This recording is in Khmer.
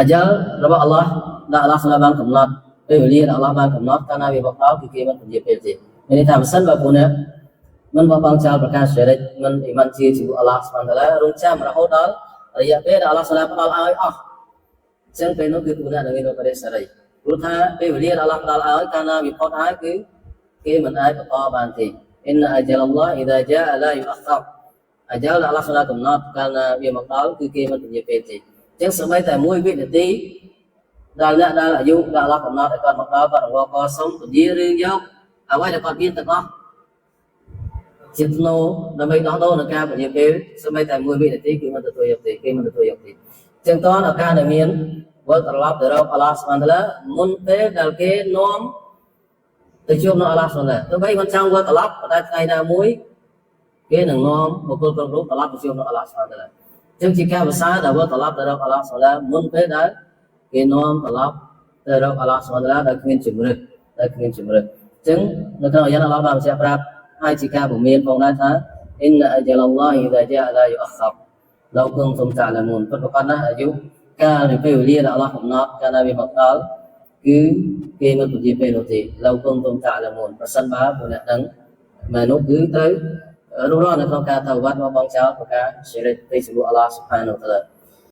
ajalរបស់អល់ឡោះដែលអល់ឡោះបានកំណត់ពេលវេលាដែលអល់ឡោះបានកំណត់កាលណាវាមកដល់គឺគេមិនពន្យាពេលទេមានន័យថាបើសិនបើពួកអ្នកមិនបោះបង់ចោលប្រការសេរីមិនអ៊ីម៉ានជាជាមួយអល់ឡោះស្មានតាឡារងចាំរហូតដល់រយៈពេលដែលអល់ឡោះផ្ដល់ឲ្យអស់ចឹងពេលនោះគឺពួកអ្នកនឹងមានបរិសេរីព្រោះថាពេលវេលាដែលអល់ឡោះផ្ដល់ឲ្យកាលណាវាផុតហើយគឺគេមិនអាចបន្តបានទេអ៊ីនអជាលឡោះអ៊ីដាជាឡាយូអខរអជាលដែលអល់ឡោះកំណត់កាលណាវាមកដល់គឺគេមិនពន្យាពេលទេចឹងសូម្បីតែ1វិនាទីដែលអ្នកដែលអាយុដែលអល់ឡោះកំណត់ឲ្យគាត់មកដល់គាត់រងកសុំពន្យារឿងយកអ្វីដែលគាត់មានទាំងអស់ជាធ្នូដើម្បីដោះដូរនឹងការពន្យាពេលសូម្បីតែ1វិនាទីគឺមិនទទួលយកទេគេមិនទទួលយកទេចឹងតើឱកាសដែលមានវិលត្រឡប់ទៅរកអល់ឡោះស្មានតាឡាមុនពេលដែលគេនាំទៅជួបនឹងអល់ឡោះស្មានតាឡាទោះបីមិនចង់វិលត្រឡប់ប៉ុន្តែថ្ងៃណាមួយគេនឹងនាំបុគ្គលគ្រប់រូបត្រឡប់ទៅជួបនឹងអល់ឡោះស្មានតាឡាចឹងជាការប្រសើរដែលវិលត្រឡប់ទៅរកអល់ឡោះស្មានតាឡាមុនពេលដែលគេនាំត្រឡប់ទៅរកអល់ឡោះស្មានតាឡាដែលគ្មានជំរឹះចឹងនៅក្នុងអាយ៉ាតអល់ឡោះបានបញ្ជាក់ប្រាប់ហើយជាការពមៀនផងដែរថាអ៊ីនអជាលឡោះអ៊ីដាជាឡាយូអខរលោកគង់សុំតាឡាមូនពិតប្រាកដណាស់អាយុកាលពេលវេលាដែលអល់ឡោះកំណត់កាលណាវាមកដល់គឺគេមិនពន្យាពេលនោះទេលោកគង់សុំតាឡាមូនប្រសិនបើពួកអ្នកដឹងមនុស្សគឺត្រូវរស់នៅក្នុងការតវ៉ាត់មកបងចោលប្រការសិរិទ្ធិជាមួយអល់ឡោះស៊ុបហានវតាឡា